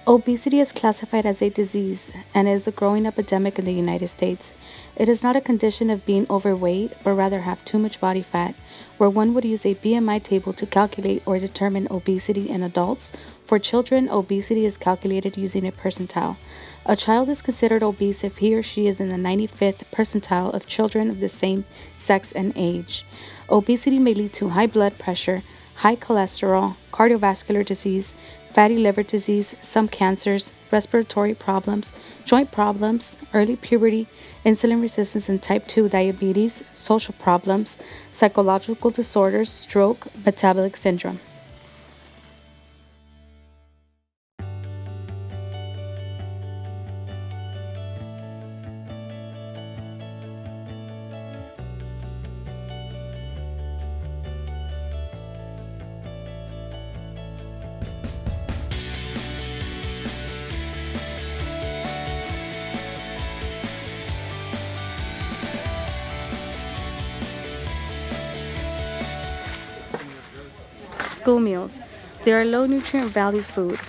Obesity is classified as a disease and is a growing epidemic in the United States. It is not a condition of being overweight, but rather have too much body fat, where one would use a BMI table to calculate or determine obesity in adults. For children, obesity is calculated using a percentile. A child is considered obese if he or she is in the 95th percentile of children of the same sex and age. Obesity may lead to high blood pressure, high cholesterol, cardiovascular disease, fatty liver disease, some cancers, respiratory problems, joint problems, early puberty, insulin resistance and type 2 diabetes, social problems, psychological disorders, stroke, metabolic syndrome. School meals. They are low nutrient value food.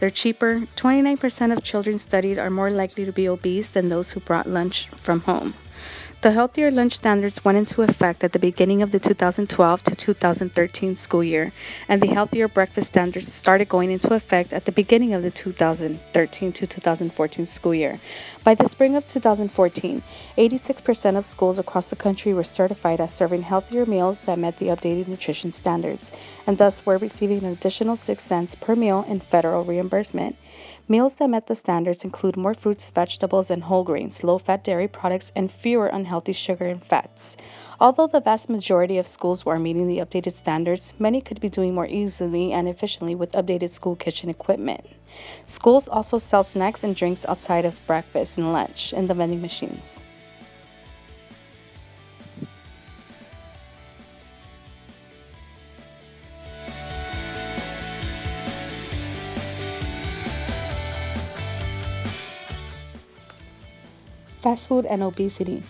They're cheaper. 29% of children studied are more likely to be obese than those who brought lunch from home. The healthier lunch standards went into effect at the beginning of the 2012 to 2013 school year, and the healthier breakfast standards started going into effect at the beginning of the 2013 to 2014 school year. By the spring of 2014, 86% of schools across the country were certified as serving healthier meals that met the updated nutrition standards, and thus were receiving an additional 6 cents per meal in federal reimbursement. Meals that met the standards include more fruits, vegetables, and whole grains, low-fat dairy products, and fewer unhealthy sugar and fats. Although the vast majority of schools were meeting the updated standards, many could be doing more easily and efficiently with updated school kitchen equipment. Schools also sell snacks and drinks outside of breakfast and lunch in the vending machines. Fast food and obesity.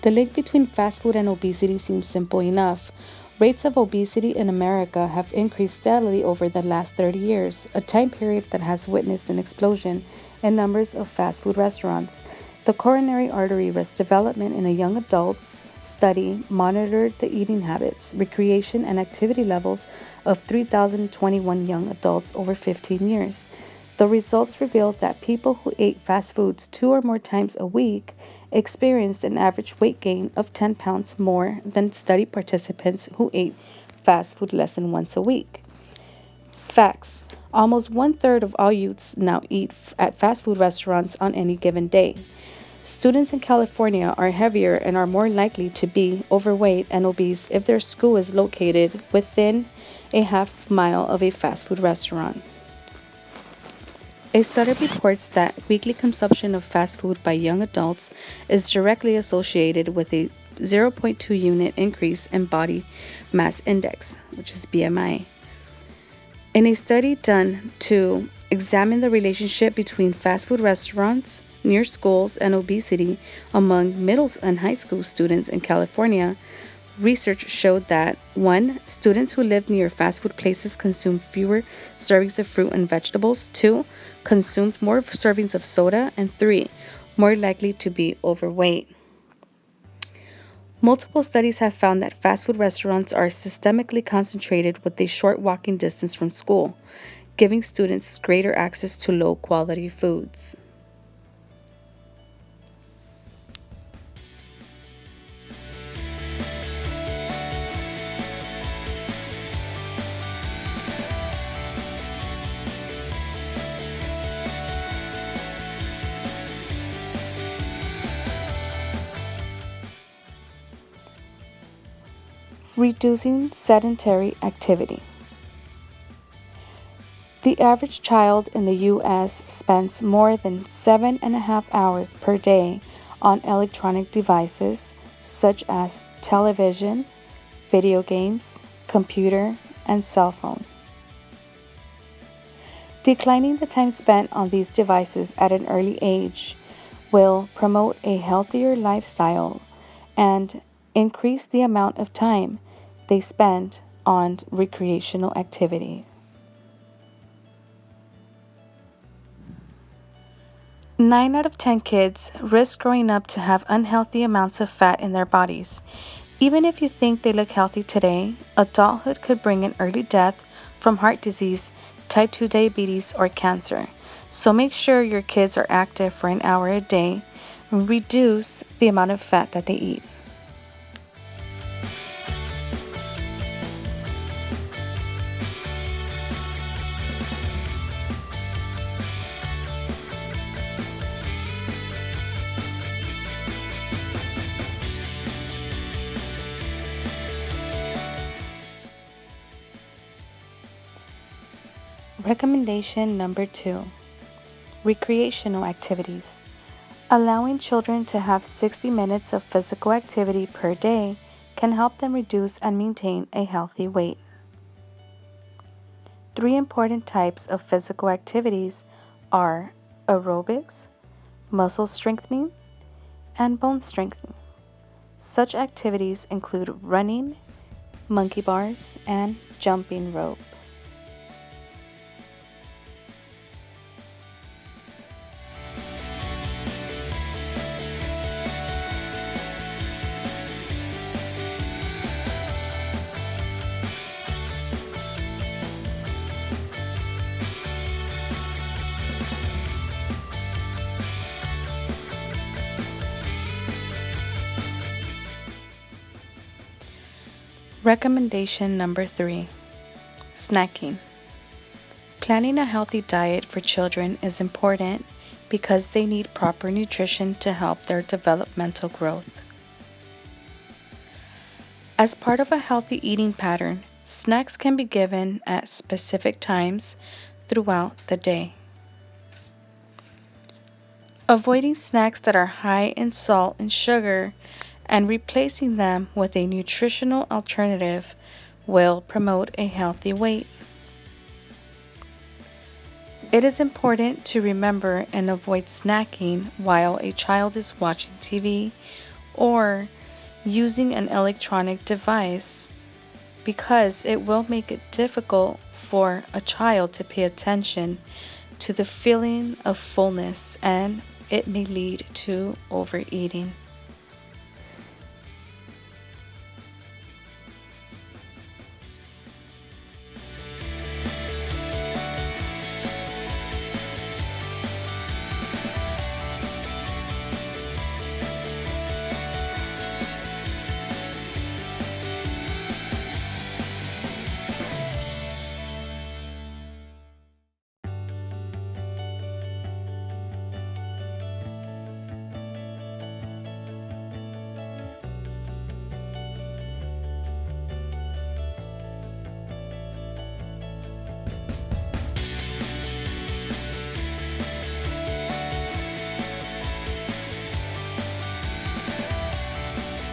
The link between fast food and obesity seems simple enough. Rates of obesity in America have increased steadily over the last 30 years, a time period that has witnessed an explosion in numbers of fast food restaurants. The coronary artery risk development in a young adults study monitored the eating habits, recreation, and activity levels of 3,021 young adults over 15 years. The results revealed that people who ate fast foods 2 or more times a week experienced an average weight gain of 10 pounds more than study participants who ate fast food less than once a week. Facts. Almost one-third of all youths now eat at fast food restaurants on any given day. Students in California are heavier and are more likely to be overweight and obese if their school is located within a half mile of a fast food restaurant. A study reports that weekly consumption of fast food by young adults is directly associated with a zero point 0.2 unit increase in body mass index, which is BMI. In a study done to examine the relationship between fast food restaurants near schools and obesity among middle and high school students in California, research showed that 1. Students who live near fast food places consumed fewer servings of fruit and vegetables, 2. Consumed more servings of soda, and 3. More likely to be overweight. Multiple studies have found that fast food restaurants are systemically concentrated with a short walking distance from school, giving students greater access to low quality foods. Reducing sedentary activity. The average child in the U.S. spends more than 7.5 hours per day on electronic devices such as television, video games, computer, and cell phone. Declining the time spent on these devices at an early age will promote a healthier lifestyle and increase the amount of time they spend on recreational activity. 9 out of 10 kids risk growing up to have unhealthy amounts of fat in their bodies. Even if you think they look healthy today, adulthood could bring an early death from heart disease, type 2 diabetes, or cancer. So make sure your kids are active for an hour a day and reduce the amount of fat that they eat. Recommendation number 2: recreational activities. Allowing children to have 60 minutes of physical activity per day can help them reduce and maintain a healthy weight. 3 important types of physical activities are aerobics, muscle strengthening, and bone strengthening. Such activities include running, monkey bars, and jumping rope. Recommendation number 3: snacking. Planning a healthy diet for children is important because they need proper nutrition to help their developmental growth. As part of a healthy eating pattern, snacks can be given at specific times throughout the day. Avoiding snacks that are high in salt and sugar and replacing them with a nutritional alternative will promote a healthy weight. It is important to remember and avoid snacking while a child is watching TV or using an electronic device because it will make it difficult for a child to pay attention to the feeling of fullness and it may lead to overeating.